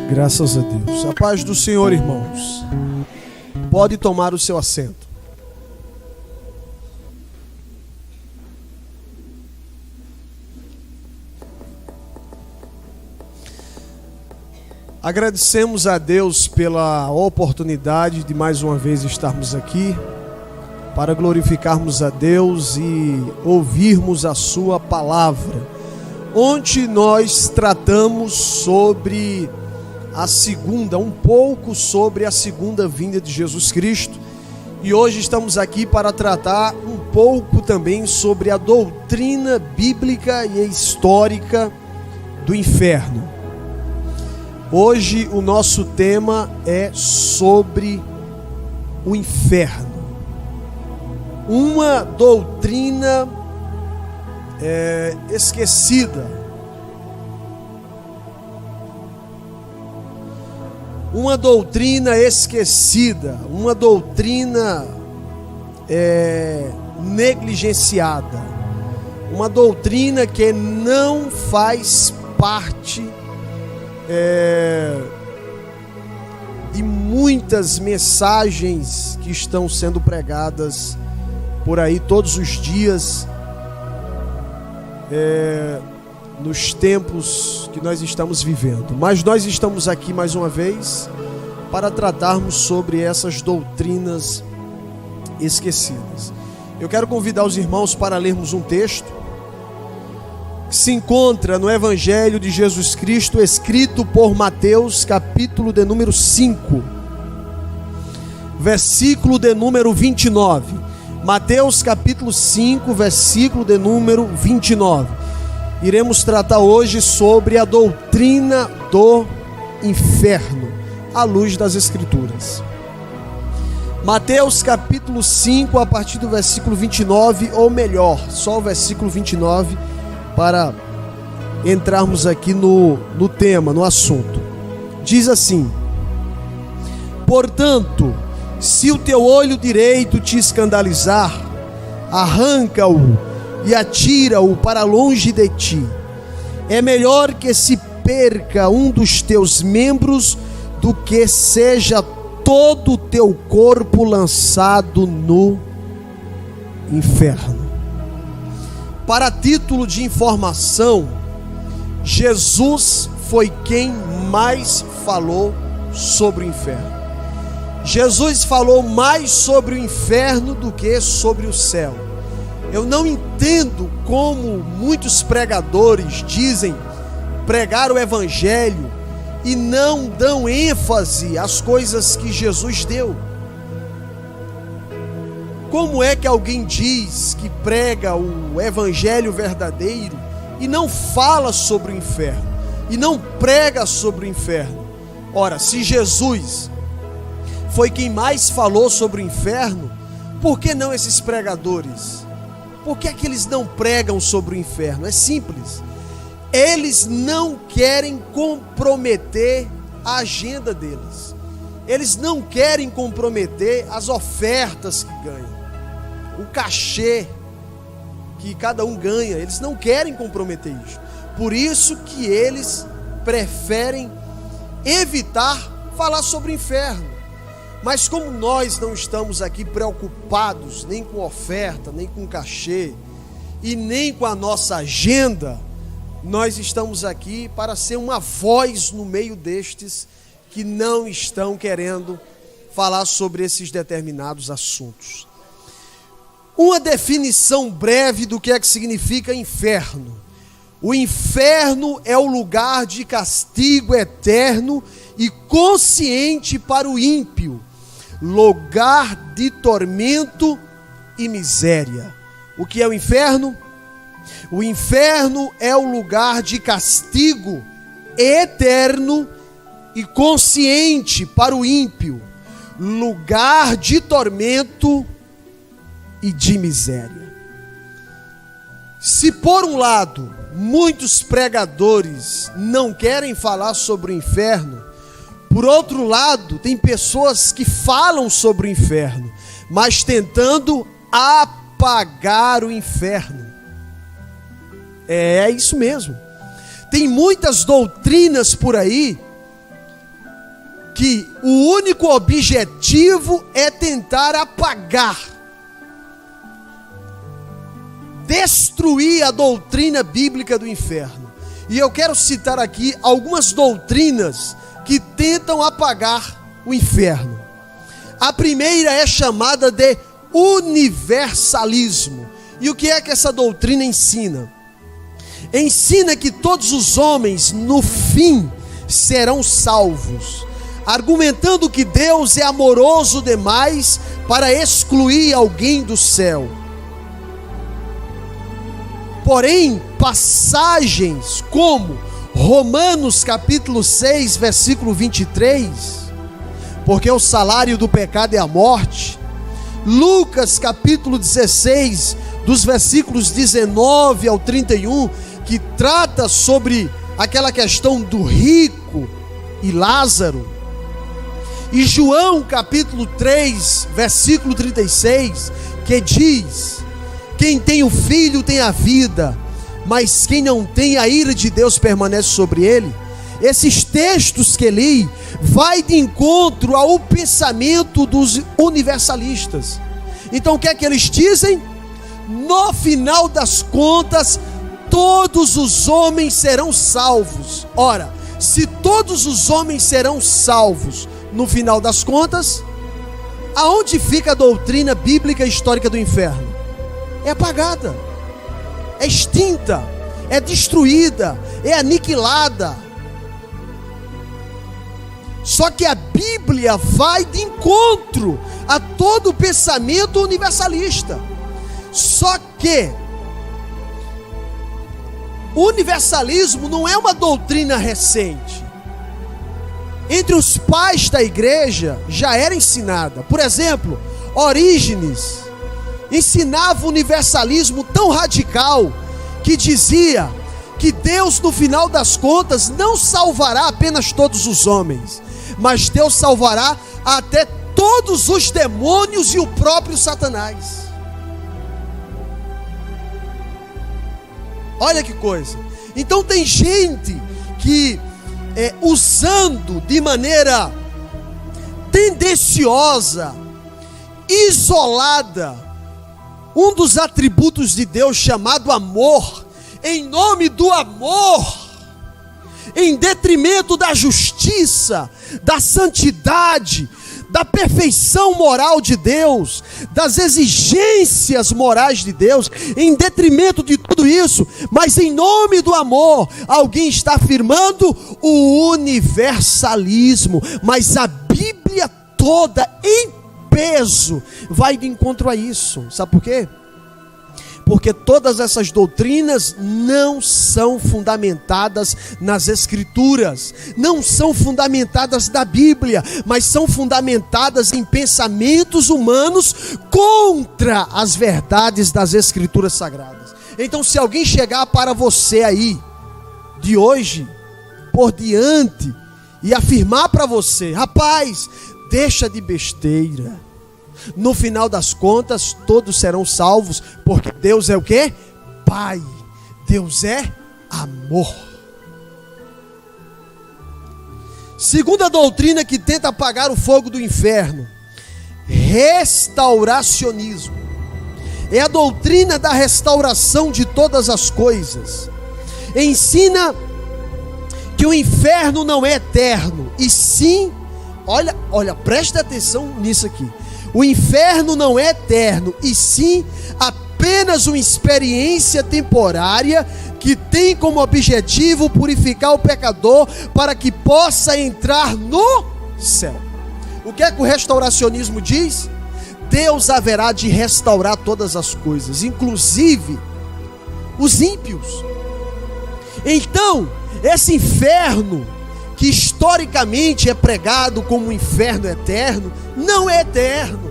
Graças a Deus. A paz do Senhor, irmãos. Pode tomar o seu assento. Agradecemos a Deus pela oportunidade de mais uma vez estarmos aqui para glorificarmos a Deus e ouvirmos a sua palavra. Ontem nós tratamos sobre um pouco sobre a segunda vinda de Jesus Cristo, e hoje estamos aqui para tratar um pouco também sobre a doutrina bíblica e histórica do inferno. Hoje o nosso tema é sobre o inferno. Uma doutrina esquecida. Uma doutrina esquecida, uma doutrina negligenciada, uma doutrina que não faz parte de muitas mensagens que estão sendo pregadas por aí todos os dias, nos tempos que nós estamos vivendo. Mas nós estamos aqui mais uma vez para tratarmos sobre essas doutrinas esquecidas. Eu quero convidar os irmãos para lermos um texto que se encontra no Evangelho de Jesus Cristo, escrito por Mateus, capítulo de número 5, versículo de número 29. Mateus capítulo 5, versículo de número 29. Iremos tratar hoje sobre a doutrina do inferno, à luz das Escrituras. Mateus capítulo 5, a partir do versículo 29, ou melhor, só o versículo 29, para entrarmos aqui no tema, no assunto. Diz assim: portanto, se o teu olho direito te escandalizar, arranca-o e atira-o para longe de ti. É melhor que se perca um dos teus membros do que seja todo o teu corpo lançado no inferno. Para título de informação, Jesus foi quem mais falou sobre o inferno. Jesus falou mais sobre o inferno do que sobre o céu. Eu não entendo como muitos pregadores dizem pregar o evangelho e não dão ênfase às coisas que Jesus deu. Como é que alguém diz que prega o evangelho verdadeiro e não fala sobre o inferno, e não prega sobre o inferno? Ora, se Jesus foi quem mais falou sobre o inferno, por que não esses pregadores? Por que é que eles não pregam sobre o inferno? É simples. Eles não querem comprometer a agenda deles. Eles não querem comprometer as ofertas que ganham, o cachê que cada um ganha. Eles não querem comprometer isso. Por isso que eles preferem evitar falar sobre o inferno. Mas como nós não estamos aqui preocupados nem com oferta, nem com cachê e nem com a nossa agenda, nós estamos aqui para ser uma voz no meio destes que não estão querendo falar sobre esses determinados assuntos. Uma definição breve do que é que significa inferno. O inferno é o lugar de castigo eterno e consciente para o ímpio, lugar de tormento e miséria. O que é o inferno? O inferno é o lugar de castigo eterno e consciente para o ímpio, lugar de tormento e de miséria. Se por um lado muitos pregadores não querem falar sobre o inferno, por outro lado, tem pessoas que falam sobre o inferno, mas tentando apagar o inferno. É isso mesmo. Tem muitas doutrinas por aí que o único objetivo é tentar apagar, destruir a doutrina bíblica do inferno. E eu quero citar aqui algumas doutrinas que tentam apagar o inferno. A primeira é chamada de universalismo. E o que é que essa doutrina ensina? Ensina que todos os homens, no fim, serão salvos, argumentando que Deus é amoroso demais para excluir alguém do céu. Porém, passagens como Romanos capítulo 6, versículo 23, porque o salário do pecado é a morte, Lucas capítulo 16, dos versículos 19 ao 31, que trata sobre aquela questão do rico e Lázaro, e João capítulo 3, versículo 36, que diz: quem tem o Filho tem a vida, mas quem não tem, a ira de Deus permanece sobre ele. Esses textos que li vai de encontro ao pensamento dos universalistas. Então o que é que eles dizem? No final das contas, todos os homens serão salvos. Ora, se todos os homens serão salvos, no final das contas, aonde fica a doutrina bíblica histórica do inferno? É apagada, é extinta, é destruída, é aniquilada. Só que a Bíblia vai de encontro a todo o pensamento universalista. Só que o universalismo não é uma doutrina recente. Entre os pais da igreja já era ensinada. Por exemplo, Orígenes ensinava o universalismo tão radical que dizia que Deus, no final das contas, não salvará apenas todos os homens, mas Deus salvará até todos os demônios e o próprio Satanás. Olha que coisa. Então tem gente que usando de maneira tendenciosa, isolada, um dos atributos de Deus chamado amor, em nome do amor, em detrimento da justiça, da santidade, da perfeição moral de Deus, das exigências morais de Deus, em detrimento de tudo isso, mas em nome do amor, alguém está afirmando o universalismo. Mas a Bíblia toda, em peso, vai de encontro a isso. Sabe por quê? Porque todas essas doutrinas não são fundamentadas nas Escrituras, não são fundamentadas na Bíblia, mas são fundamentadas em pensamentos humanos contra as verdades das Escrituras Sagradas. Então, se alguém chegar para você aí, de hoje por diante, e afirmar para você: rapaz, deixa de besteira, no final das contas todos serão salvos, porque Deus é o quê? Pai. Deus é amor. Segunda doutrina que tenta apagar o fogo do inferno: restauracionismo. É a doutrina da restauração de todas as coisas. Ensina que o inferno não é eterno, e sim, olha, preste atenção nisso aqui. O inferno não é eterno, e sim apenas uma experiência temporária que tem como objetivo purificar o pecador para que possa entrar no céu. O que é que o restauracionismo diz? Deus haverá de restaurar todas as coisas, inclusive os ímpios. Então, esse inferno, que historicamente é pregado como um inferno eterno, não é eterno.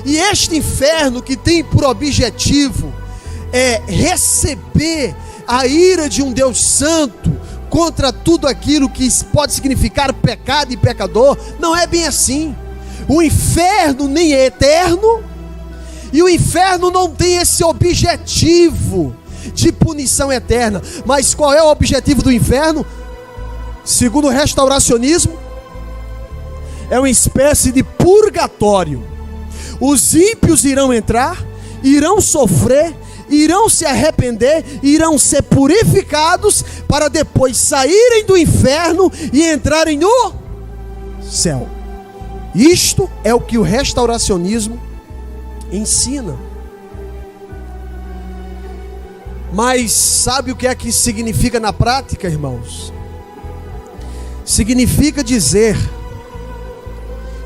E este inferno, que tem por objetivo receber a ira de um Deus santo contra tudo aquilo que pode significar pecado e pecador, não é bem assim. O inferno nem é eterno, e o inferno não tem esse objetivo de punição eterna. Mas qual é o objetivo do inferno? Segundo o restauracionismo, é uma espécie de purgatório. Os ímpios irão entrar, irão sofrer, irão se arrepender, irão ser purificados para depois saírem do inferno e entrarem no céu. Isto é o que o restauracionismo ensina. Mas sabe o que é que significa na prática, irmãos? Significa dizer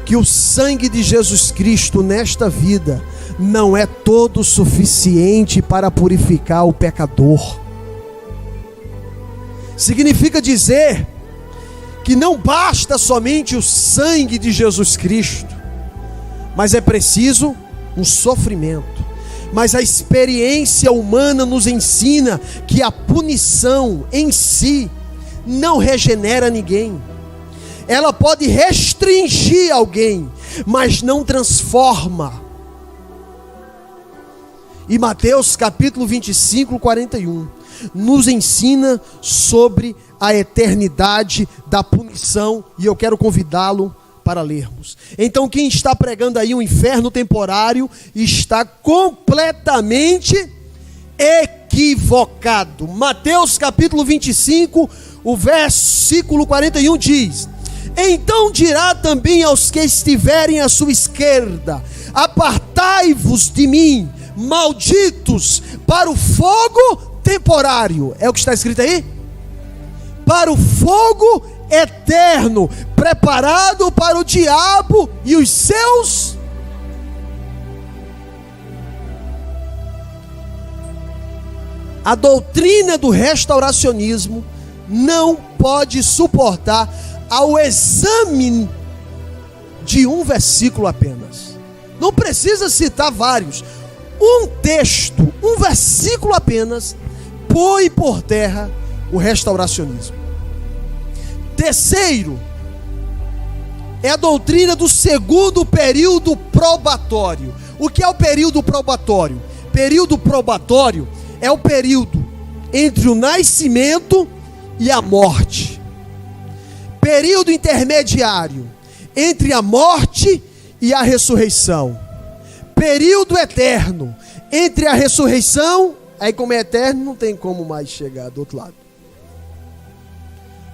que o sangue de Jesus Cristo nesta vida não é todo suficiente para purificar o pecador. Significa dizer que não basta somente o sangue de Jesus Cristo, mas é preciso um sofrimento. Mas a experiência humana nos ensina que a punição em si não regenera ninguém. Ela pode restringir alguém, mas não transforma. E Mateus capítulo 25, 41, nos ensina sobre a eternidade da punição, e eu quero convidá-lo para lermos. Então quem está pregando aí um inferno temporário está completamente equivocado. Mateus capítulo 25, o versículo 41 diz: então dirá também aos que estiverem à sua esquerda: apartai-vos de mim, malditos, para o fogo temporário. É o que está escrito aí? Para o fogo eterno, preparado para o diabo e os seus. A doutrina do restauracionismo não pode suportar ao exame de um versículo apenas. Não precisa citar vários. Um texto, um versículo apenas, põe por terra o restauracionismo. Terceiro, é a doutrina do segundo período probatório. O que é o período probatório? Período probatório é o período entre o nascimento e a morte. Período intermediário entre a morte e a ressurreição. Período eterno entre a ressurreição. Aí, como é eterno, não tem como mais chegar do outro lado.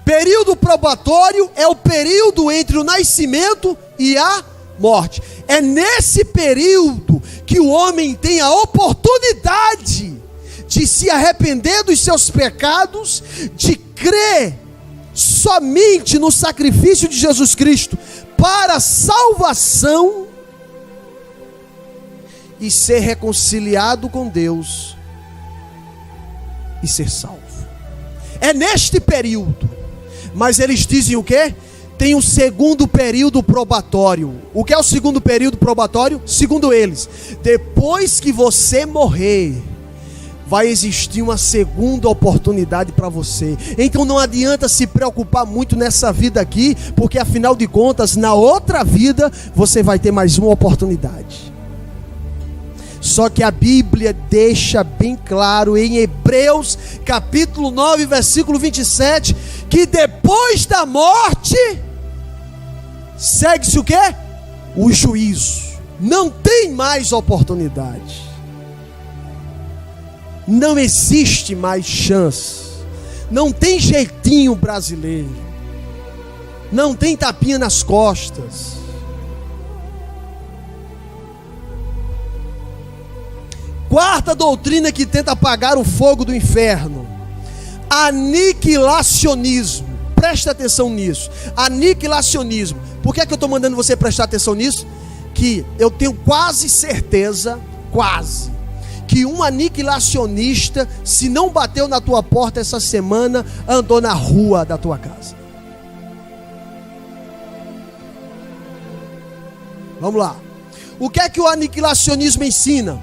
Período probatório é o período entre o nascimento e a morte. É nesse período que o homem tem a oportunidade de se arrepender dos seus pecados, de crer somente no sacrifício de Jesus Cristo para a salvação e ser reconciliado com Deus e ser salvo. É neste período. Mas eles dizem o quê? Tem um segundo período probatório. O que é o segundo período probatório? Segundo eles, depois que você morrer, vai existir uma segunda oportunidade para você. Então não adianta se preocupar muito nessa vida aqui, porque afinal de contas, na outra vida, você vai ter mais uma oportunidade. Só que a Bíblia deixa bem claro em Hebreus capítulo 9, versículo 27, que depois da morte, segue-se o quê? O juízo. Não tem mais oportunidade. Não existe mais chance. Não tem jeitinho brasileiro. Não tem tapinha nas costas. Quarta doutrina que tenta apagar o fogo do inferno: aniquilacionismo. Presta atenção nisso. Aniquilacionismo. Por que é que eu estou mandando você prestar atenção nisso? Que eu tenho quase certeza, que um aniquilacionista, se não bateu na tua porta essa semana, andou na rua da tua casa. Vamos lá. O que é que o aniquilacionismo ensina?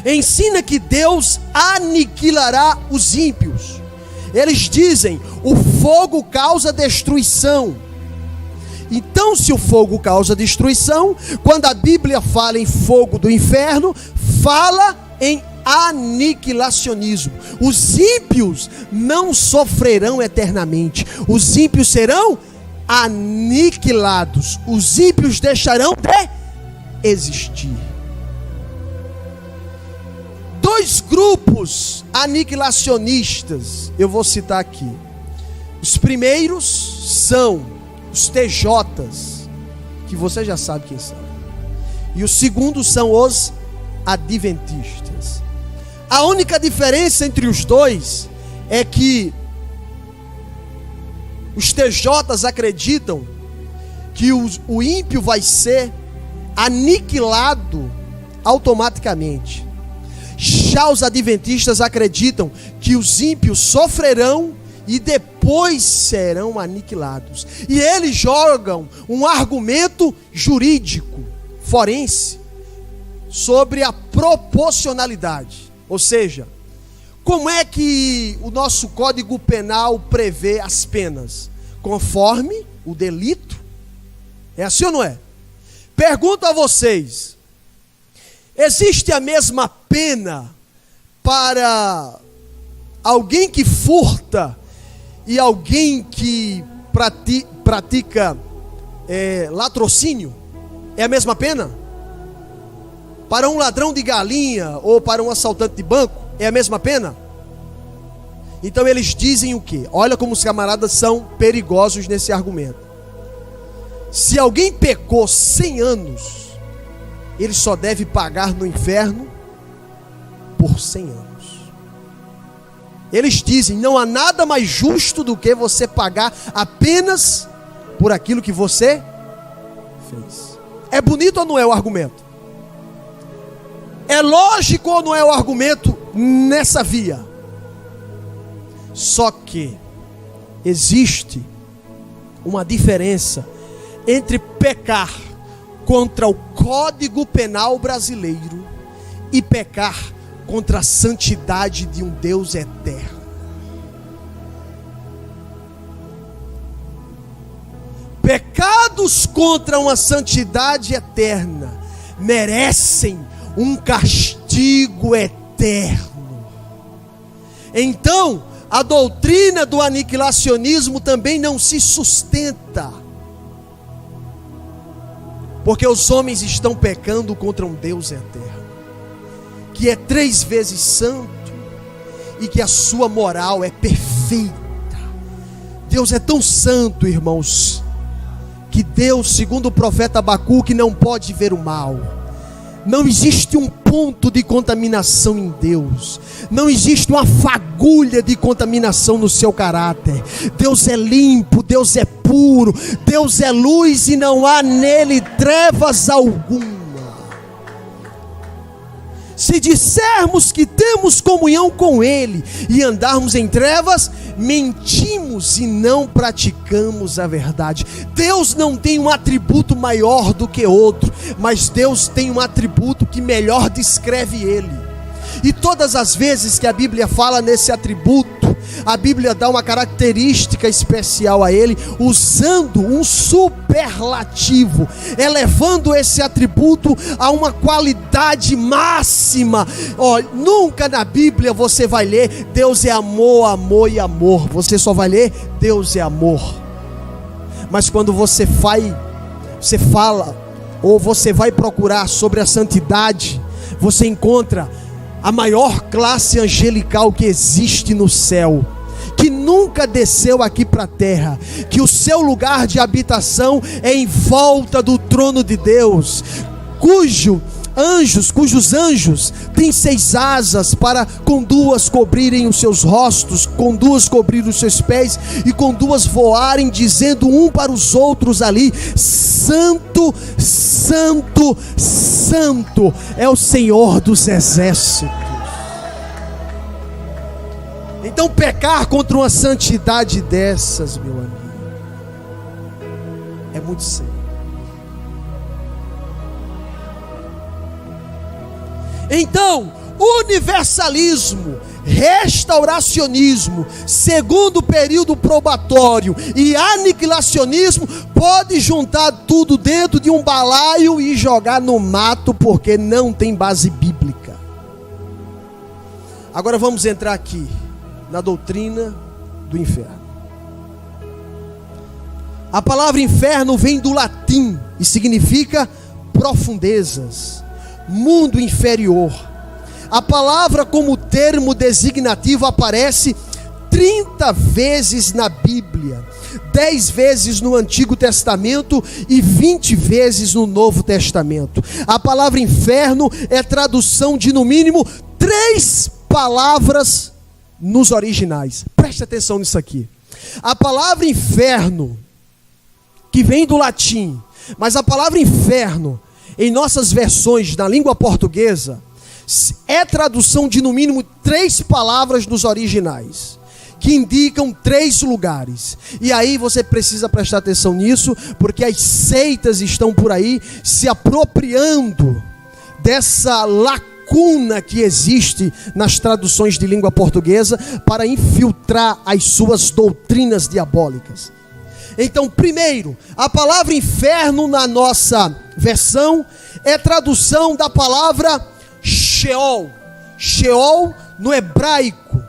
Ensina que Deus aniquilará os ímpios. Eles dizem: o fogo causa destruição. Então, se o fogo causa destruição, quando a Bíblia fala em fogo do inferno, fala em aniquilacionismo. Os ímpios não sofrerão eternamente. Os ímpios serão aniquilados. Os ímpios deixarão de existir. Dois grupos aniquilacionistas eu vou citar aqui. Os primeiros são os TJs, que você já sabe quem são. E os segundos são os adventistas. A única diferença entre os dois é que os TJs acreditam que o ímpio vai ser aniquilado automaticamente. Já os adventistas acreditam que os ímpios sofrerão e depois serão aniquilados. E eles jogam um argumento jurídico, forense, sobre a proporcionalidade. Ou seja, como é que o nosso Código Penal prevê as penas? Conforme o delito. É assim ou não é? Pergunto a vocês: existe a mesma pena para alguém que furta e alguém que pratica latrocínio? É a mesma pena? Para um ladrão de galinha ou para um assaltante de banco, é a mesma pena? Então eles dizem o quê? Olha como os camaradas são perigosos nesse argumento. Se alguém pecou 100 anos, ele só deve pagar no inferno por 100 anos. Eles dizem: não há nada mais justo do que você pagar apenas por aquilo que você fez. É bonito ou não é o argumento? É lógico ou não é o argumento nessa via? Só que existe uma diferença entre pecar contra o Código Penal brasileiro e pecar contra a santidade de um Deus eterno. Pecados contra uma santidade eterna merecem um castigo eterno. Então, a doutrina do aniquilacionismo também não se sustenta, porque os homens estão pecando contra um Deus eterno, que é 3 vezes santo e que a sua moral é perfeita. Deus é tão santo, irmãos, que Deus, segundo o profeta Abacuque, não pode ver o mal. Não existe um ponto de contaminação em Deus. Não existe uma fagulha de contaminação no seu caráter. Deus é limpo, Deus é puro, Deus é luz e não há nele trevas alguma. Se dissermos que temos comunhão com Ele e andarmos em trevas, mentimos e não praticamos a verdade. Deus não tem um atributo maior do que outro, mas Deus tem um atributo que melhor descreve Ele. E todas as vezes que a Bíblia fala nesse atributo, a Bíblia dá uma característica especial a ele, usando um superlativo, elevando esse atributo a uma qualidade máxima. Nunca na Bíblia você vai ler Deus é amor, amor e amor. Você só vai ler Deus é amor. Mas quando você fala, ou você vai procurar sobre a santidade, você encontra a maior classe angelical que existe no céu, que nunca desceu aqui para a terra, que o seu lugar de habitação é em volta do trono de Deus, cujos anjos têm 6 asas, para com 2 cobrirem os seus rostos, com 2 cobrirem os seus pés, e com 2 voarem, dizendo um para os outros ali: Santo, Santo, Santo é o Senhor dos exércitos. Então pecar contra uma santidade dessas, meu amigo, é muito sério. Então, universalismo, restauracionismo, segundo período probatório e aniquilacionismo pode juntar tudo dentro de um balaio e jogar no mato, porque não tem base bíblica. Agora vamos entrar aqui na doutrina do inferno. A palavra inferno vem do latim e significa profundezas, mundo inferior. A palavra como termo designativo aparece 30 vezes na Bíblia, 10 vezes no Antigo Testamento e 20 vezes no Novo Testamento. A palavra inferno é tradução de no mínimo 3 palavras nos originais. Preste atenção nisso aqui. A palavra inferno, que vem do latim, mas a palavra inferno, em nossas versões na língua portuguesa, é tradução de no mínimo 3 palavras nos originais, que indicam 3 lugares. E aí você precisa prestar atenção nisso, porque as seitas estão por aí se apropriando dessa lacuna que existe nas traduções de língua portuguesa para infiltrar as suas doutrinas diabólicas. Então, primeiro, a palavra inferno na nossa versão é tradução da palavra Sheol. Sheol no hebraico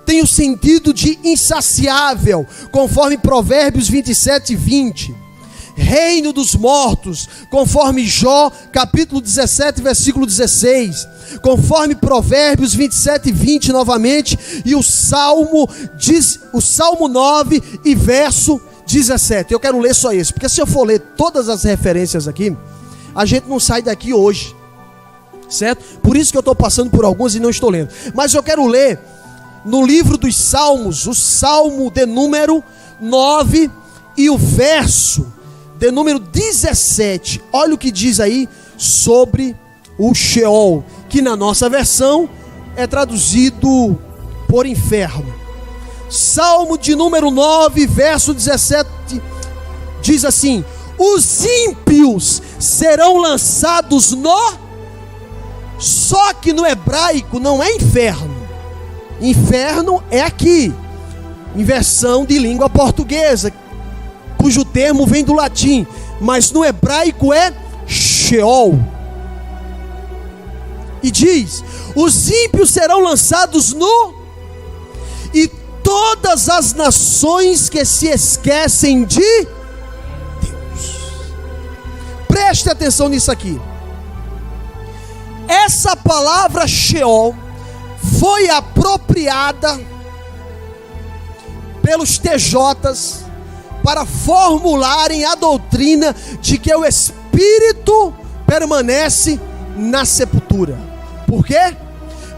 tem o sentido de insaciável, conforme Provérbios 27:20. Reino dos mortos, conforme Jó, capítulo 17, versículo 16. Conforme Provérbios 27:20 novamente. E o Salmo 9 e verso 17. Eu quero ler só esse, porque se eu for ler todas as referências aqui, a gente não sai daqui hoje, certo? Por isso que eu estou passando por algumas e não estou lendo. Mas eu quero ler no livro dos Salmos, o Salmo de número 9 e o verso de número 17. Olha o que diz aí sobre o Sheol, que na nossa versão é traduzido por inferno. Salmo de número 9, verso 17, diz assim: os ímpios serão lançados no... Só que no hebraico não é inferno. Inferno é aqui, em versão de língua portuguesa, cujo termo vem do latim, mas no hebraico é Sheol. E diz: os ímpios serão lançados no... E todas as nações que se esquecem de Deus. Preste atenção nisso aqui. Essa palavra Sheol foi apropriada pelos TJs para formularem a doutrina de que o espírito permanece na sepultura. Por quê?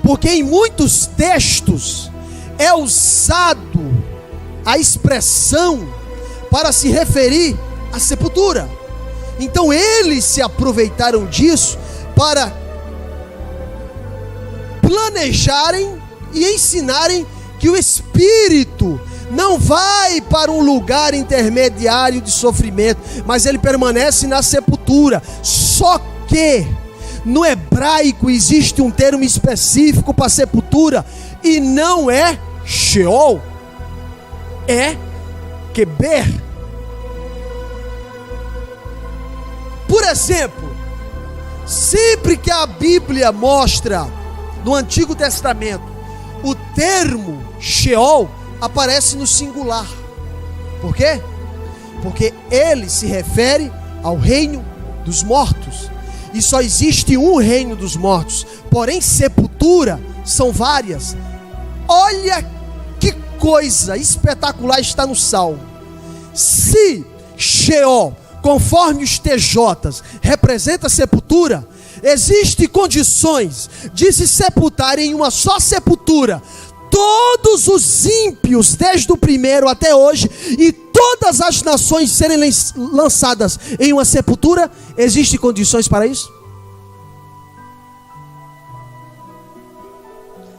Porque em muitos textos é usado a expressão para se referir à sepultura. Então eles se aproveitaram disso para planejarem e ensinarem que o espírito não vai para um lugar intermediário de sofrimento, mas ele permanece na sepultura. Só que no hebraico existe um termo específico para sepultura, e não é Sheol, é Keber. Por exemplo, sempre que a Bíblia mostra no Antigo Testamento o termo Sheol, aparece no singular. Por quê? Porque ele se refere ao reino dos mortos, e só existe um reino dos mortos. Porém, sepultura são várias. Olha que coisa espetacular está no Salmo. Se Sheol, conforme os TJs, representa sepultura, existem condições de se sepultar em uma só sepultura todos os ímpios, desde o primeiro até hoje, e todas as nações serem lançadas em uma sepultura. Existem condições para isso?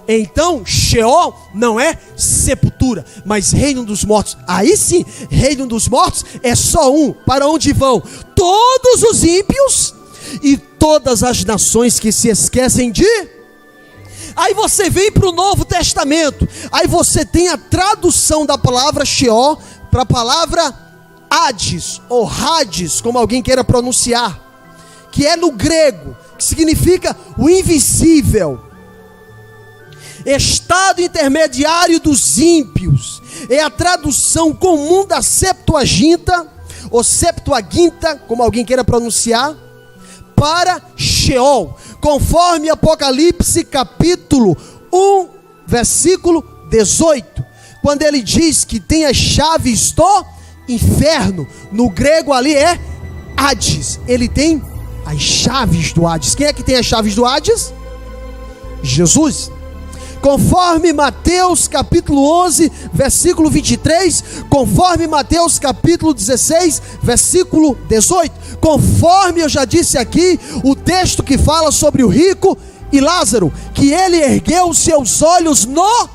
Então Sheol não é sepultura, mas reino dos mortos. Aí sim, reino dos mortos é só um. Para onde vão todos os ímpios e todas as nações que se esquecem de... Aí você vem para o Novo Testamento, aí você tem a tradução da palavra Sheol para a palavra Hades, ou Hades, como alguém queira pronunciar, que é no grego, que significa o invisível, estado intermediário dos ímpios. É a tradução comum da Septuaginta ou Septuaginta, como alguém queira pronunciar, para Sheol, conforme Apocalipse capítulo 1, versículo 18, quando ele diz que tem as chaves do inferno. No grego ali é Hades, ele tem as chaves do Hades. Quem é que tem as chaves do Hades? Jesus. Conforme Mateus capítulo 11, versículo 23, conforme Mateus capítulo 16, versículo 18, conforme eu já disse aqui, o texto que fala sobre o rico e Lázaro, que ele ergueu seus olhos no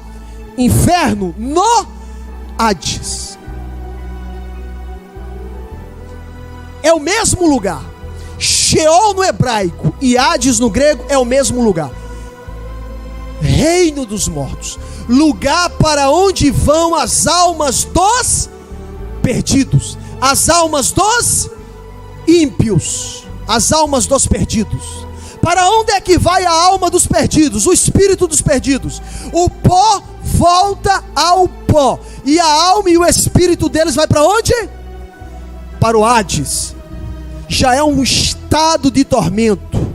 inferno, no Hades. É o mesmo lugar. Sheol no hebraico e Hades no grego é o mesmo lugar. Reino dos mortos, lugar para onde vão as almas dos perdidos, as almas dos ímpios, as almas dos perdidos. Para onde é que vai a alma dos perdidos? O espírito dos perdidos. O pó volta ao pó, e a alma e o espírito deles vai para onde? Para o Hades. Já é um estado de tormento.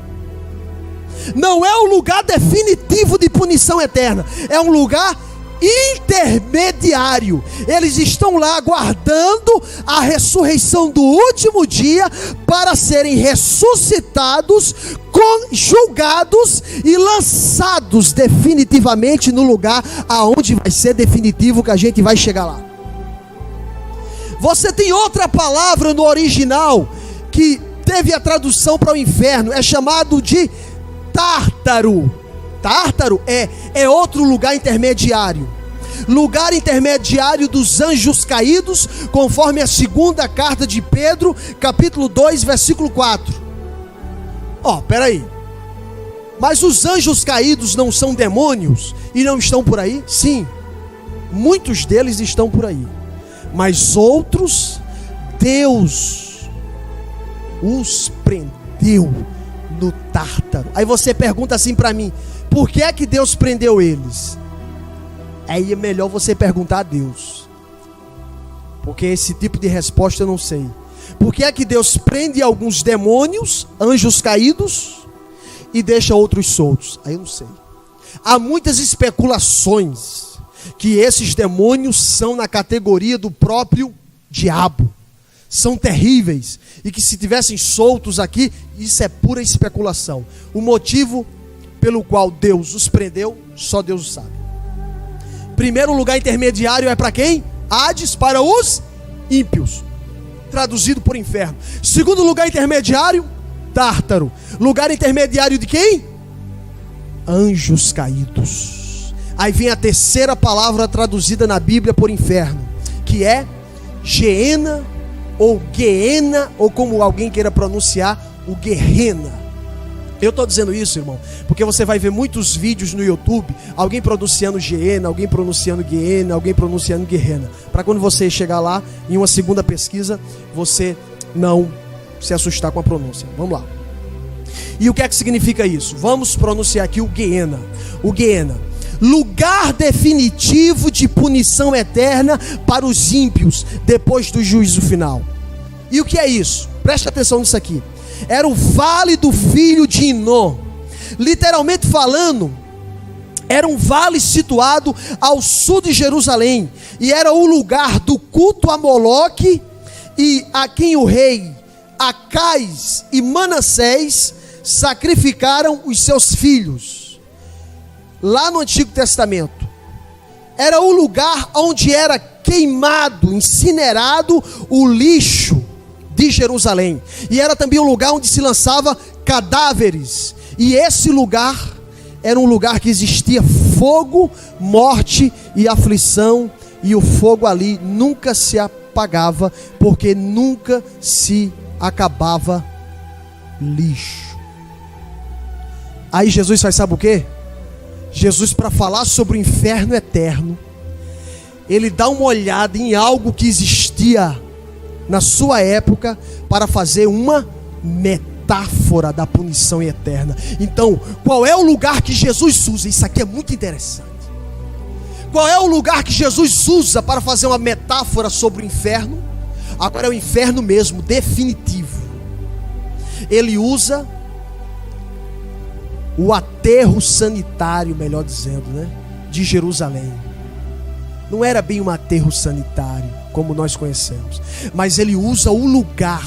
Não é um lugar definitivo de punição eterna, é um lugar intermediário. Eles estão lá aguardando a ressurreição do último dia para serem ressuscitados, julgados e lançados definitivamente no lugar aonde vai ser definitivo, que a gente vai chegar lá. Você tem outra palavra no original que teve a tradução para o inferno, é chamado de Tártaro. Tártaro é outro lugar intermediário. Lugar intermediário dos anjos caídos, conforme a segunda carta de Pedro, capítulo 2, versículo 4. Peraí. Mas os anjos caídos não são demônios e não estão por aí? Sim, muitos deles estão por aí. Mas outros, Deus os prendeu no Tártaro. Aí você pergunta assim para mim: por que é que Deus prendeu eles? Aí é melhor você perguntar a Deus, porque esse tipo de resposta eu não sei. Por que é que Deus prende alguns demônios, anjos caídos, e deixa outros soltos? Aí eu não sei. Há muitas especulações que esses demônios são na categoria do próprio diabo, são terríveis, e que se tivessem soltos aqui, isso é pura especulação. O motivo pelo qual Deus os prendeu, só Deus o sabe. Primeiro lugar intermediário é para quem? Hades, para os ímpios, traduzido por inferno. Segundo lugar intermediário, Tártaro. Lugar intermediário de quem? Anjos caídos. Aí vem a terceira palavra traduzida na Bíblia por inferno, que é Geena, ou Geena, ou como alguém queira pronunciar, o Gehenna. Eu estou dizendo isso, irmão, porque você vai ver muitos vídeos no YouTube, alguém pronunciando Geena, alguém pronunciando Geena, alguém pronunciando Gehenna, para quando você chegar lá, em uma segunda pesquisa, você não se assustar com a pronúncia. Vamos lá. E o que é que significa isso? Vamos pronunciar aqui o Gehenna. O Gehenna, lugar definitivo de punição eterna para os ímpios, depois do juízo final. E o que é isso? Preste atenção nisso aqui. Era o vale do filho de Inom. Literalmente falando, era um vale situado ao sul de Jerusalém, e era o lugar do culto a Moloque, e a quem o rei Acais e Manassés sacrificaram os seus filhos. Lá no Antigo Testamento, era o lugar onde era queimado, incinerado o lixo de Jerusalém, e era também um lugar onde se lançava cadáveres, e esse lugar era um lugar que existia fogo, morte e aflição, e o fogo ali nunca se apagava, porque nunca se acabava lixo. Aí Jesus faz, sabe o quê? Jesus, para falar sobre o inferno eterno, ele dá uma olhada em algo que existia na sua época, para fazer uma metáfora da punição eterna. Então, qual é o lugar que Jesus usa? Isso aqui é muito interessante. Qual é o lugar que Jesus usa para fazer uma metáfora sobre o inferno? Agora é o inferno mesmo, definitivo. Ele usa o aterro sanitário, melhor dizendo, né, de Jerusalém. Não era bem um aterro sanitário como nós conhecemos, mas ele usa o lugar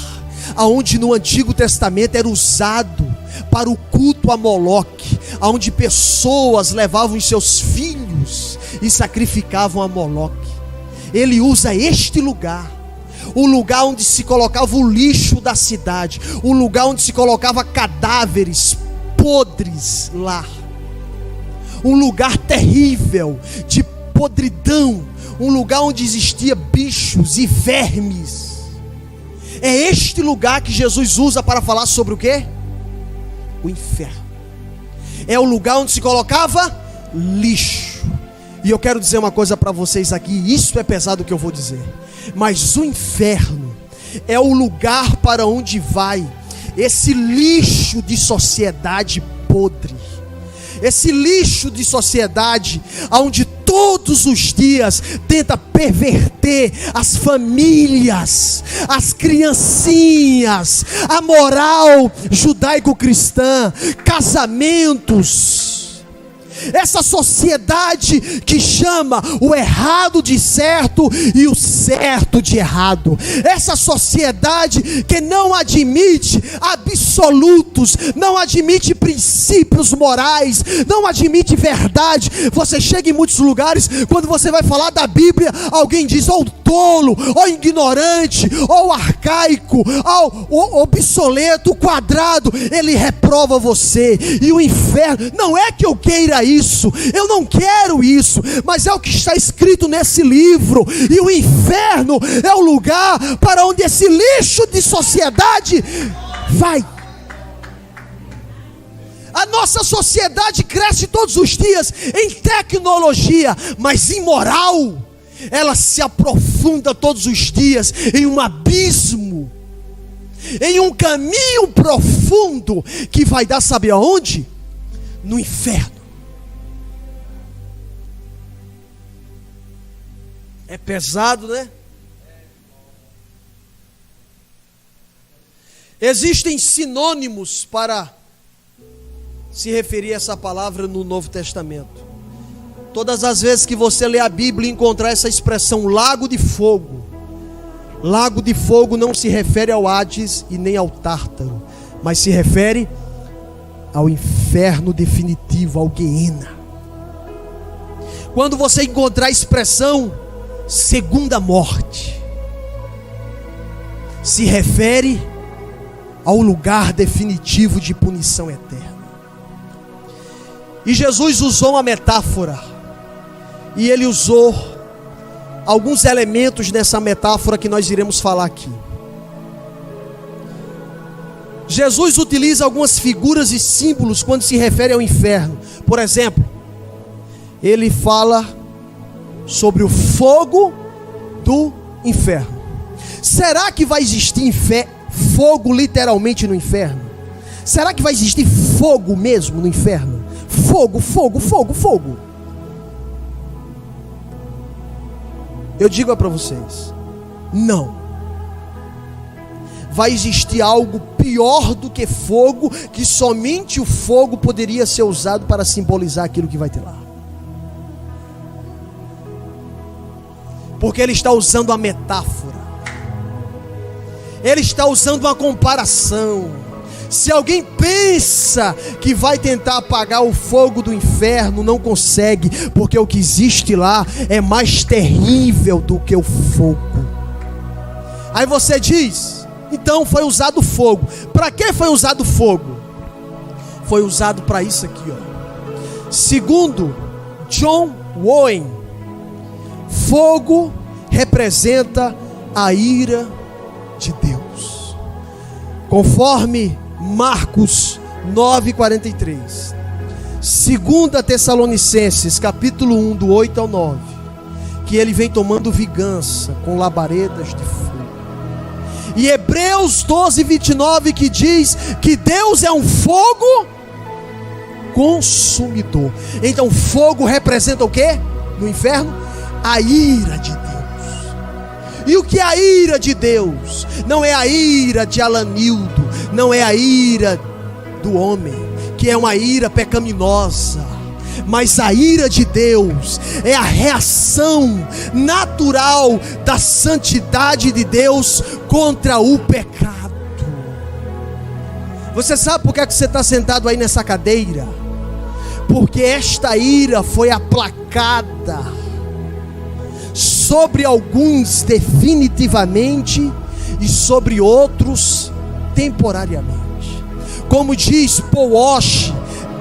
aonde no Antigo Testamento era usado para o culto a Moloque, aonde pessoas levavam os seus filhos e sacrificavam a Moloque. Ele usa este lugar, o lugar onde se colocava o lixo da cidade, o lugar onde se colocava cadáveres podres lá, um lugar terrível de podridão, um lugar onde existia bichos e vermes. É este lugar que Jesus usa para falar sobre o quê? O inferno. É o lugar onde se colocava lixo. E eu quero dizer uma coisa para vocês aqui, isso é pesado o que eu vou dizer, mas o inferno é o lugar para onde vai esse lixo de sociedade podre, esse lixo de sociedade onde todos os dias tenta perverter as famílias, as criancinhas, a moral judaico-cristã, casamentos. Essa sociedade que chama o errado de certo e o certo de errado. Essa sociedade que não admite absolutos, não admite princípios morais, não admite verdade. Você chega em muitos lugares, quando você vai falar da Bíblia, alguém diz ou tolo, ou ignorante, ou arcaico, ou obsoleto, quadrado. Ele reprova você. E o inferno, não é que eu queira isso, eu não quero isso, mas é o que está escrito nesse livro. E o inferno é o lugar para onde esse lixo de sociedade vai. A nossa sociedade cresce todos os dias em tecnologia, mas em moral ela se aprofunda todos os dias em um abismo, em um caminho profundo que vai dar, sabe aonde? No inferno. É pesado, né? Existem sinônimos para se referir a essa palavra no Novo Testamento. Todas as vezes que você lê a Bíblia e encontrar essa expressão lago de fogo não se refere ao Hades e nem ao Tártaro, mas se refere ao inferno definitivo, ao Guiena. Quando você encontrar a expressão segunda morte, se refere ao lugar definitivo de punição eterna. E Jesus usou uma metáfora, e ele usou alguns elementos nessa metáfora que nós iremos falar aqui. Jesus utiliza algumas figuras e símbolos quando se refere ao inferno. Por exemplo, ele fala sobre o fogo do inferno. Será que vai existir fogo literalmente no inferno? Será que vai existir fogo mesmo no inferno? Fogo, fogo, fogo, fogo. Eu digo para vocês, não. Vai existir algo pior do que fogo, que somente o fogo poderia ser usado para simbolizar aquilo que vai ter lá. Porque ele está usando a metáfora, ele está usando uma comparação. Se alguém pensa que vai tentar apagar o fogo do inferno, não consegue, porque o que existe lá é mais terrível do que o fogo. Aí você diz, então foi usado fogo. Para que foi usado fogo? Foi usado para isso aqui, ó. Segundo John Owen, fogo representa a ira de Deus. Conforme Marcos 9:43, 2 Tessalonicenses capítulo 1, do 8 ao 9, que ele vem tomando vingança com labaredas de fogo. E Hebreus 12:29, que diz que Deus é um fogo consumidor. Então fogo representa o quê? No inferno? A ira de Deus. E o que é a ira de Deus? Não é a ira de Alanildo, não é a ira do homem, que é uma ira pecaminosa, mas a ira de Deus é a reação natural da santidade de Deus contra o pecado. Você sabe por que você está sentado aí nessa cadeira? Porque esta ira foi aplacada sobre alguns definitivamente e sobre outros temporariamente. Como diz Paul Washer,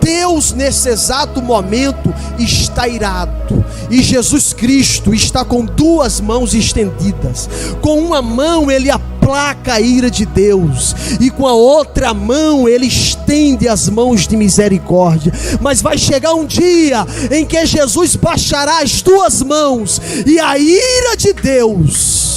Deus nesse exato momento está irado, e Jesus Cristo está com duas mãos estendidas. Com uma mão ele aplaca a ira de Deus, e com a outra mão ele estende as mãos de misericórdia. Mas vai chegar um dia em que Jesus baixará as duas mãos, e a ira de Deus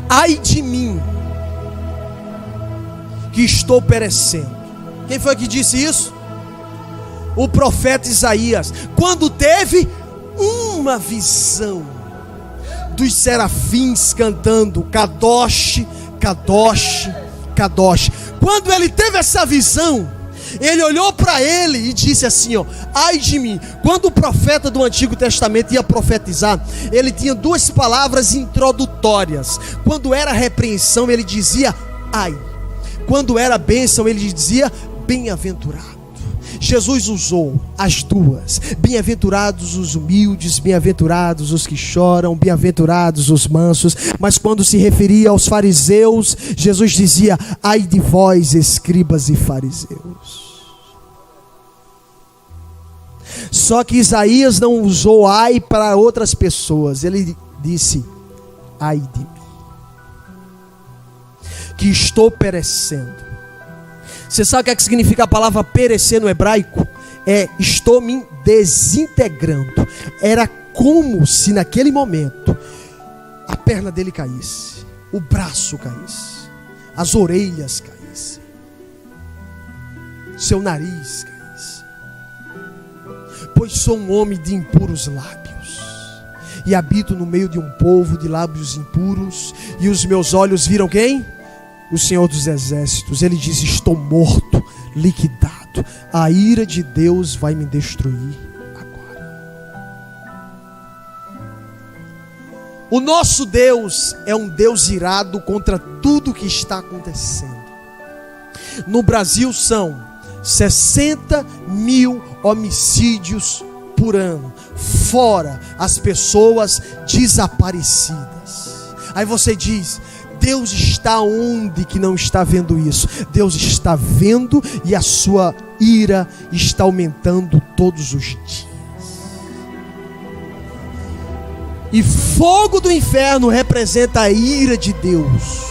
ai de mim, que estou perecendo. Quem foi que disse isso? O profeta Isaías, quando teve uma visão dos serafins cantando Kadosh, Kadosh, Kadosh. Quando ele teve essa visão, ele olhou para ele e disse assim, ai de mim. Quando o profeta do Antigo Testamento ia profetizar, ele tinha duas palavras introdutórias. Quando era repreensão, ele dizia ai. Quando era bênção, ele dizia bem-aventurado. Jesus usou as duas. Bem-aventurados os humildes, bem-aventurados os que choram, bem-aventurados os mansos. Mas quando se referia aos fariseus, Jesus dizia, ai de vós, escribas e fariseus. Só que Isaías não usou ai para outras pessoas. Ele disse, ai de mim, que estou perecendo. Você sabe o que significa a palavra perecer no hebraico? É, estou me desintegrando. Era como se naquele momento a perna dele caísse, o braço caísse, as orelhas caíssem, seu nariz caísse. Pois sou um homem de impuros lábios, e habito no meio de um povo de lábios impuros, e os meus olhos viram quem? O Senhor dos Exércitos. Ele diz, estou morto, liquidado. A ira de Deus vai me destruir agora. O nosso Deus é um Deus irado contra tudo que está acontecendo. No Brasil são 60 mil homicídios por ano, fora as pessoas desaparecidas. Aí você diz, Deus está onde que não está vendo isso? Deus está vendo, e a sua ira está aumentando todos os dias. E fogo do inferno representa a ira de Deus.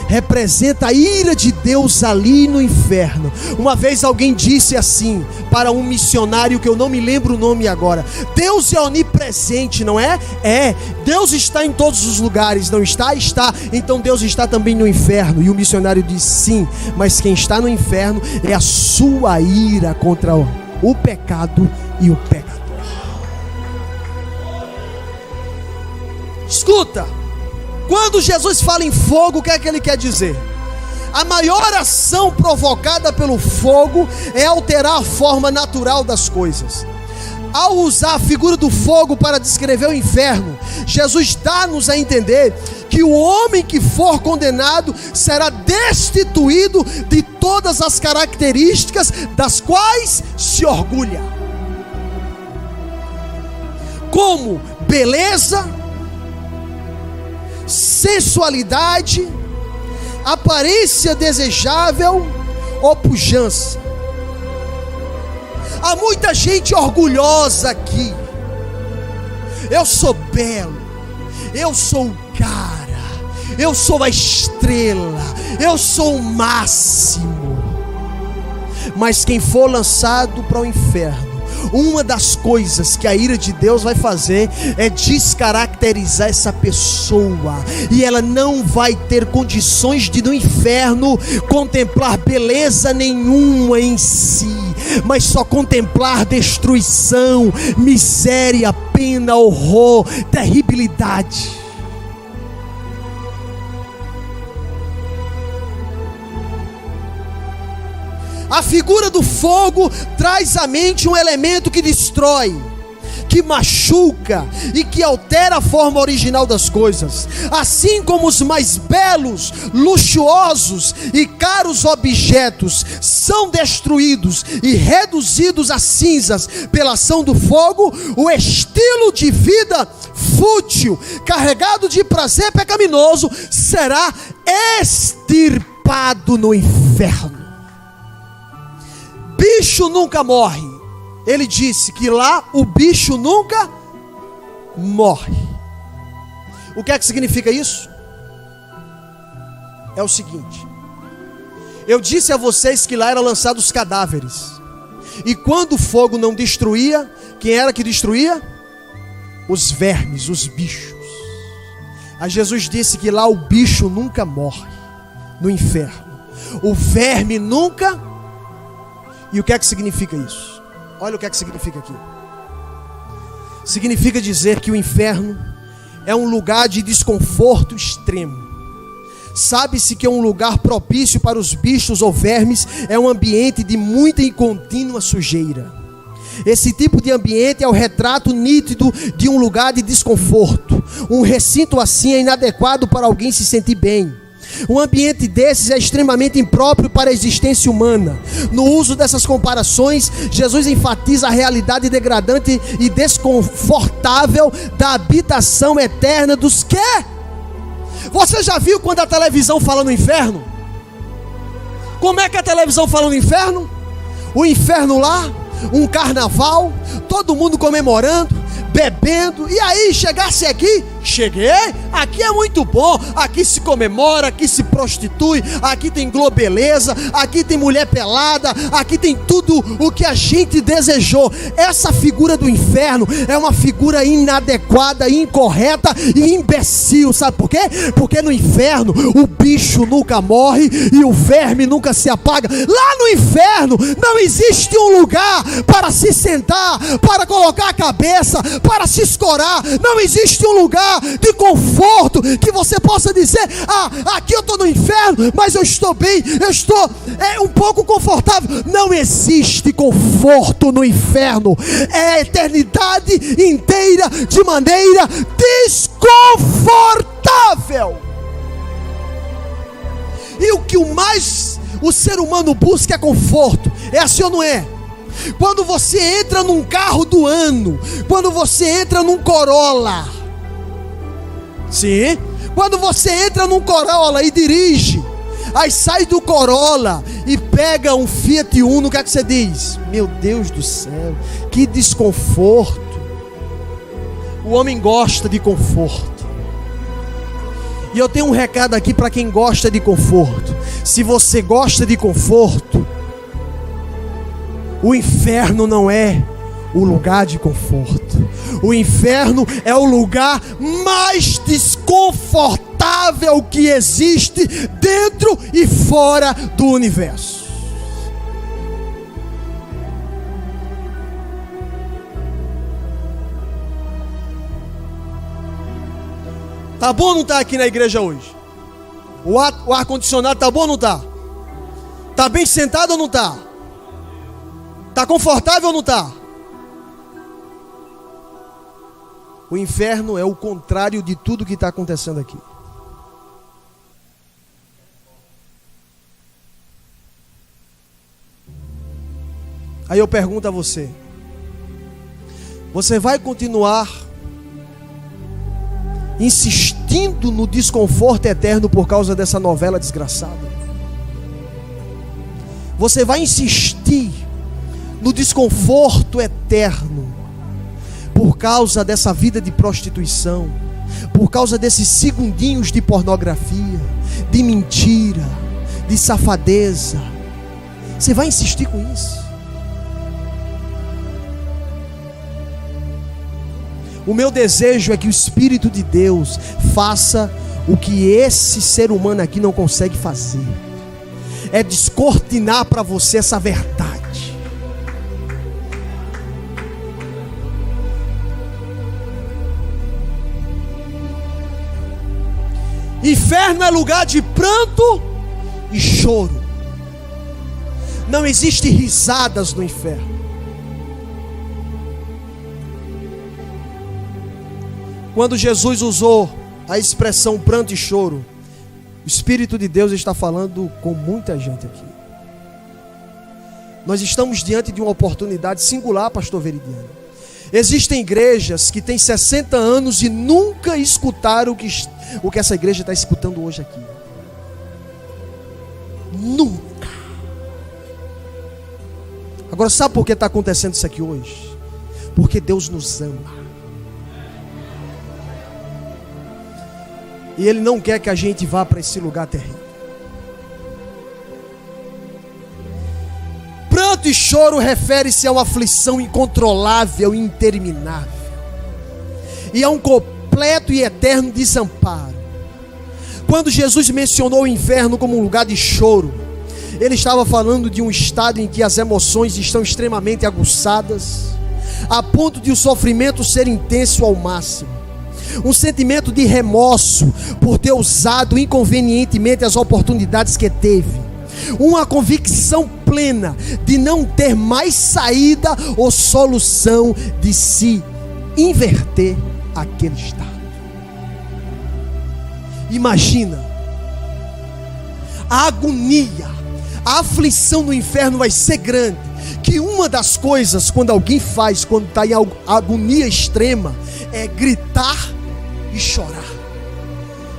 Representa a ira de Deus ali no inferno. Uma vez alguém disse assim para um missionário, que eu não me lembro o nome agora: Deus é onipresente, não é? É, Deus está em todos os lugares, não está? Está, então Deus está também no inferno. E o missionário disse, sim, mas quem está no inferno é a sua ira contra o pecado e o pecador. Escuta, quando Jesus fala em fogo, o que é que ele quer dizer? A maior ação provocada pelo fogo é alterar a forma natural das coisas. Ao usar a figura do fogo para descrever o inferno, Jesus dá-nos a entender que o homem que for condenado será destituído de todas as características das quais se orgulha, como beleza, sensualidade, aparência desejável ou pujança. Há muita gente orgulhosa aqui. Eu sou belo, eu sou o cara, eu sou a estrela, eu sou o máximo. Mas quem for lançado para o inferno, uma das coisas que a ira de Deus vai fazer é descaracterizar essa pessoa, e ela não vai ter condições de no inferno contemplar beleza nenhuma em si, mas só contemplar destruição, miséria, pena, horror, terribilidade. A figura do fogo traz à mente um elemento que destrói, que machuca e que altera a forma original das coisas. Assim como os mais belos, luxuosos e caros objetos são destruídos e reduzidos a cinzas pela ação do fogo, o estilo de vida fútil, carregado de prazer pecaminoso, será extirpado no inferno. Bicho nunca morre. Ele disse que lá o bicho nunca morre. O que é que significa isso? É o seguinte: eu disse a vocês que lá eram lançados os cadáveres, e quando o fogo não destruía, quem era que destruía? Os vermes, os bichos. Aí Jesus disse que lá o bicho nunca morre no inferno, o verme nunca. E o que é que significa isso? Olha o que é que significa aqui. Significa dizer que o inferno é um lugar de desconforto extremo. Sabe-se que é um lugar propício para os bichos ou vermes, é um ambiente de muita e contínua sujeira. Esse tipo de ambiente é o retrato nítido de um lugar de desconforto. Um recinto assim é inadequado para alguém se sentir bem. Um ambiente desses é extremamente impróprio para a existência humana. No uso dessas comparações, Jesus enfatiza a realidade degradante e desconfortável da habitação eterna dos que? Você já viu quando a televisão fala no inferno? Como é que a televisão fala no inferno? O inferno lá, um carnaval, todo mundo comemorando, bebendo. E aí, chegasse aqui? Cheguei, aqui é muito bom, aqui se comemora, aqui se prostitui, aqui tem globeleza, aqui tem mulher pelada, aqui tem tudo o que a gente desejou. Essa figura do inferno é uma figura inadequada, incorreta e imbecil. Sabe por quê? Porque no inferno o bicho nunca morre e o verme nunca se apaga. Lá no inferno não existe um lugar para se sentar, para colocar a cabeça, para se escorar. Não existe um lugar de conforto que você possa dizer: ah, aqui eu estou no inferno, mas eu estou bem, eu estou um pouco confortável. Não existe conforto no inferno. É a eternidade inteira de maneira desconfortável. E o que mais o ser humano busca é conforto. É assim ou não é? Quando você entra num carro do ano, quando você entra num Corolla, sim, quando você entra num Corolla e dirige, aí sai do Corolla e pega um Fiat Uno, o que é que você diz? Meu Deus do céu, que desconforto. O homem gosta de conforto. E eu tenho um recado aqui para quem gosta de conforto. Se você gosta de conforto, o inferno não é o lugar de conforto. O inferno é o lugar mais desconfortável que existe dentro e fora do universo. Tá bom ou não tá aqui na igreja hoje? O ar-condicionado tá bom ou não tá? Tá bem sentado ou não tá? Tá confortável ou não tá? O inferno é o contrário de tudo que está acontecendo aqui. Aí eu pergunto a você: você vai continuar insistindo no desconforto eterno por causa dessa novela desgraçada? Você vai insistir no desconforto eterno por causa dessa vida de prostituição, por causa desses segundinhos de pornografia, de mentira, de safadeza? Você vai insistir com isso? O meu desejo é que o Espírito de Deus faça o que esse ser humano aqui não consegue fazer. É descortinar para você essa verdade. Inferno é lugar de pranto e choro. Não existe risadas no inferno. Quando Jesus usou a expressão pranto e choro, o Espírito de Deus está falando com muita gente aqui. Nós estamos diante de uma oportunidade singular, pastor Veridiano. Existem igrejas que têm 60 anos e nunca escutaram o que essa igreja está escutando hoje aqui. Nunca. Agora, sabe por que está acontecendo isso aqui hoje? Porque Deus nos ama. E Ele não quer que a gente vá para esse lugar terrível. Pranto e choro refere-se a uma aflição incontrolável e interminável, e a um completo e eterno desamparo. Quando Jesus mencionou o inferno como um lugar de choro, Ele estava falando de um estado em que as emoções estão extremamente aguçadas, a ponto de o sofrimento ser intenso ao máximo. Um sentimento de remorso por ter usado inconvenientemente as oportunidades que teve. Uma convicção plena de não ter mais saída ou solução de se inverter aquele estado. Imagina a agonia, a aflição no inferno vai ser grande, que uma das coisas quando alguém faz, quando está em agonia extrema, é gritar e chorar.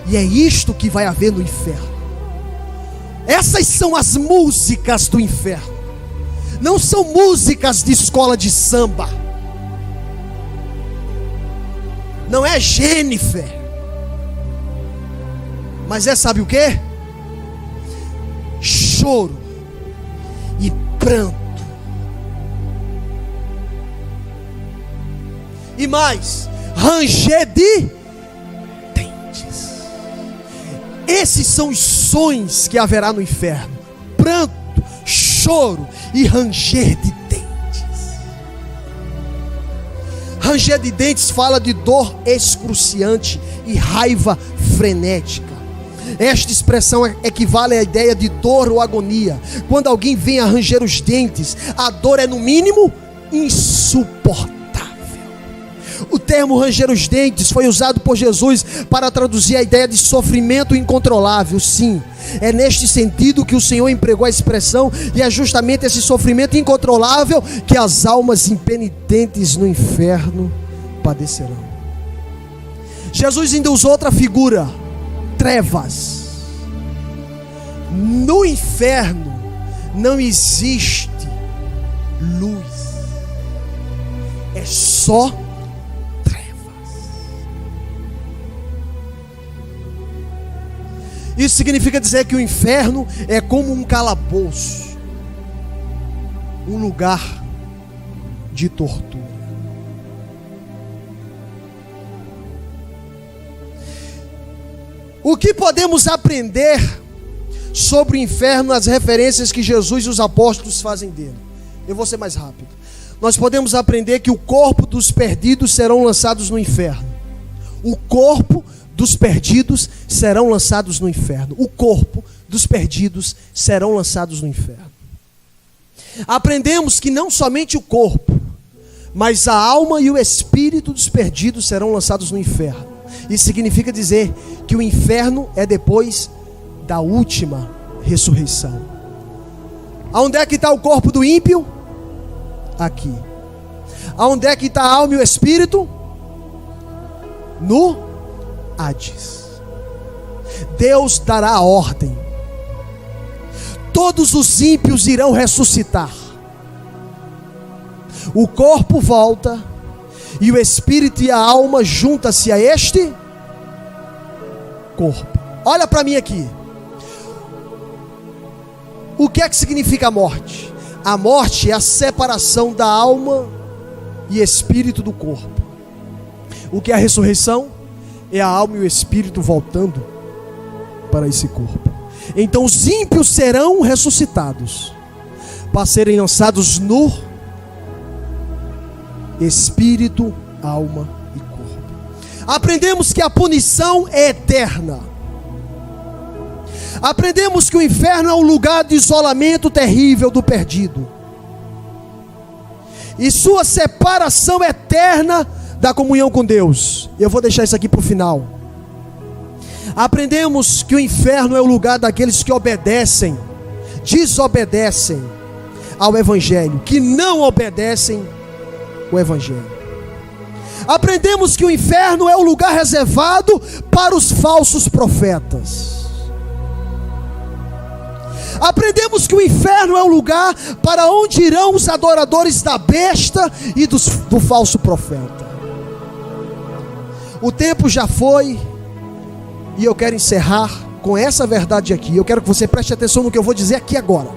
E é isto que vai haver no inferno. Essas são as músicas do inferno. Não são músicas de escola de samba. Não é Jennifer. Mas é, sabe o que? Choro e pranto. E mais, ranger de dentes. Esses são os sons que haverá no inferno: pranto, choro e ranger de dentes. Ranger de dentes fala de dor excruciante e raiva frenética. Esta expressão equivale à ideia de dor ou agonia. Quando alguém vem a ranger os dentes, a dor é no mínimo insuportável. O termo ranger os dentes foi usado por Jesus para traduzir a ideia de sofrimento incontrolável. Sim, é neste sentido que o Senhor empregou a expressão, e é justamente esse sofrimento incontrolável que as almas impenitentes no inferno padecerão. Jesus ainda usou outra figura: trevas. No inferno não existe luz, é só Isso significa dizer que o inferno é como um calabouço, um lugar de tortura. O que podemos aprender sobre o inferno nas referências que Jesus e os apóstolos fazem dele? Eu vou ser mais rápido. Nós podemos aprender que o corpo dos perdidos serão lançados no inferno. O corpo dos perdidos serão lançados no inferno. O corpo dos perdidos serão lançados no inferno. Aprendemos que não somente o corpo, mas a alma e o espírito dos perdidos serão lançados no inferno. Isso significa dizer que o inferno é depois da última ressurreição. Aonde é que está o corpo do ímpio? Aqui. Aonde é que está a alma e o espírito? No Hades. Deus dará a ordem. Todos os ímpios irão ressuscitar. O corpo volta e o espírito e a alma juntam-se a este corpo. Olha para mim aqui. O que é que significa a morte? A morte é a separação da alma e espírito do corpo. O que é a ressurreição? É a alma e o espírito voltando para esse corpo. Então os ímpios serão ressuscitados para serem lançados no espírito, alma e corpo. Aprendemos que a punição é eterna. Aprendemos que o inferno é um lugar de isolamento terrível do perdido, e sua separação eterna da comunhão com Deus. Eu vou deixar isso aqui para o final. Aprendemos que o inferno é o lugar daqueles que desobedecem ao Evangelho, que não obedecem o Evangelho. Aprendemos que o inferno é o lugar reservado para os falsos profetas. Aprendemos que o inferno é o lugar para onde irão os adoradores da besta e do falso profeta. O tempo já foi, e eu quero encerrar com essa verdade aqui. Eu quero que você preste atenção no que eu vou dizer aqui agora.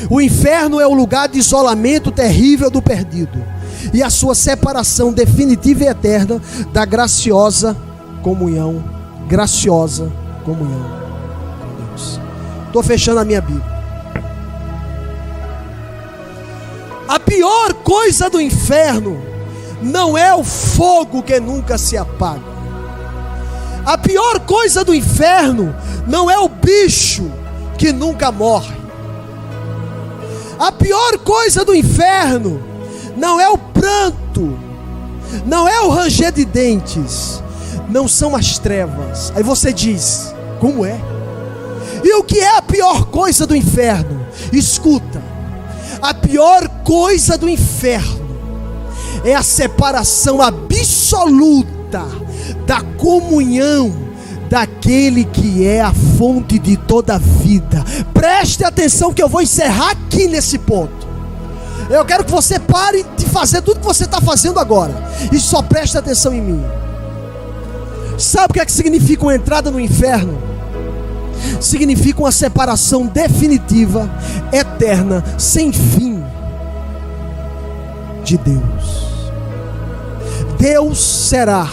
O inferno é o lugar de isolamento terrível do perdido, e a sua separação definitiva e eterna da graciosa comunhão com Deus. Estou fechando a minha Bíblia. A pior coisa do inferno não é o fogo que nunca se apaga. A pior coisa do inferno não é o bicho que nunca morre. A pior coisa do inferno não é o pranto, não é o ranger de dentes, não são as trevas. Aí você diz, como é? E o que é a pior coisa do inferno? Escuta, a pior coisa do inferno é a separação absoluta da comunhão daquele que é a fonte de toda a vida. Preste atenção que eu vou encerrar aqui nesse ponto. Eu quero que você pare de fazer tudo que você está fazendo agora e só preste atenção em mim. Sabe o que é que significa uma entrada no inferno? Significa uma separação definitiva, eterna, sem fim de Deus. Deus será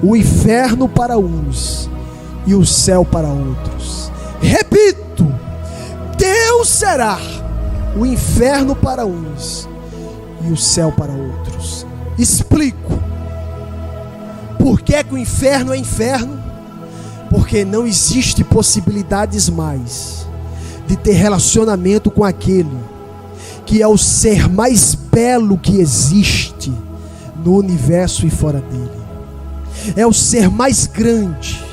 o inferno para uns e o céu para outros. Repito, Deus será o inferno para uns e o céu para outros. Explico. Por que que o inferno é inferno? Porque não existe possibilidades mais de ter relacionamento com aquele que é o ser mais belo que existe no universo e fora dele. É o ser mais grande,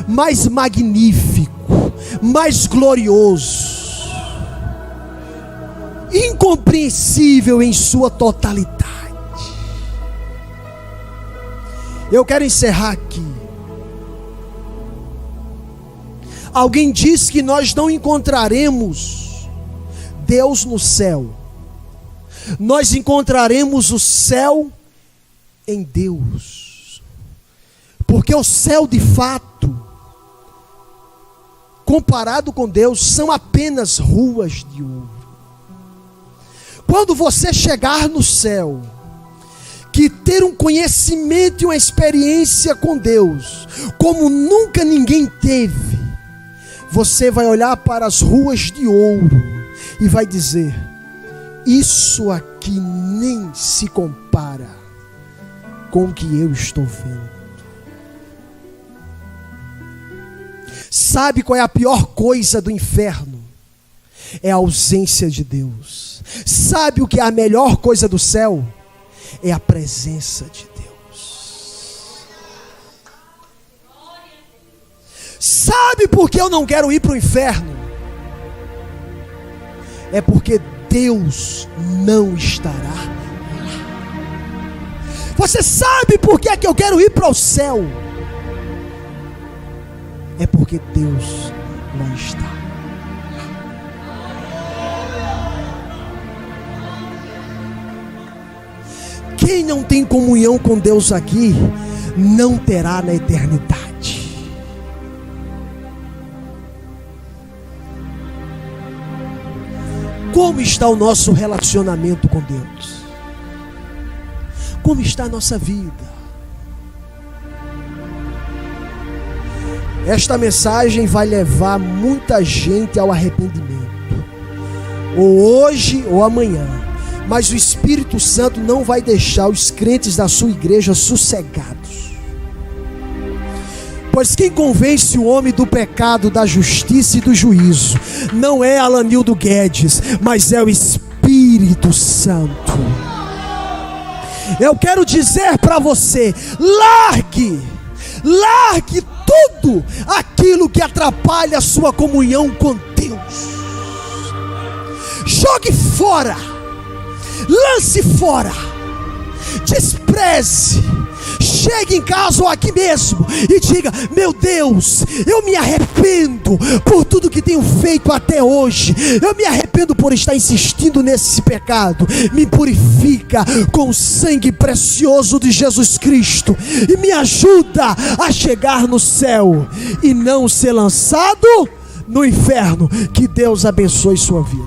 mais magnífico, mais glorioso, incompreensível em sua totalidade. Eu quero encerrar aqui. Alguém diz que nós não encontraremos Deus no céu. Nós encontraremos o céu em Deus. Porque o céu de fato, comparado com Deus, são apenas ruas de ouro. Quando você chegar no céu, que ter um conhecimento e uma experiência com Deus, como nunca ninguém teve, você vai olhar para as ruas de ouro e vai dizer: isso aqui nem se compara com o que eu estou vendo. Sabe qual é a pior coisa do inferno? É a ausência de Deus. Sabe o que é a melhor coisa do céu? É a presença de Deus. Sabe por que eu não quero ir para o inferno? É porque Deus não estará lá. Você sabe por que é que eu quero ir para o céu? É porque Deus não está. Quem não tem comunhão com Deus aqui, não terá na eternidade. Como está o nosso relacionamento com Deus? Como está a nossa vida? Esta mensagem vai levar muita gente ao arrependimento, ou hoje ou amanhã, mas o Espírito Santo não vai deixar os crentes da sua igreja sossegados. Pois quem convence o homem do pecado, da justiça e do juízo não é Alanildo Guedes, mas é o Espírito Santo. Eu quero dizer para você: largue tudo aquilo que atrapalha a sua comunhão com Deus. Jogue fora, lance fora, despreze. Chegue em casa ou aqui mesmo e diga: meu Deus, eu me arrependo por tudo que tenho feito até hoje. Eu me arrependo por estar insistindo nesse pecado. Me purifica com o sangue precioso de Jesus Cristo e me ajuda a chegar no céu e não ser lançado no inferno. Que Deus abençoe sua vida.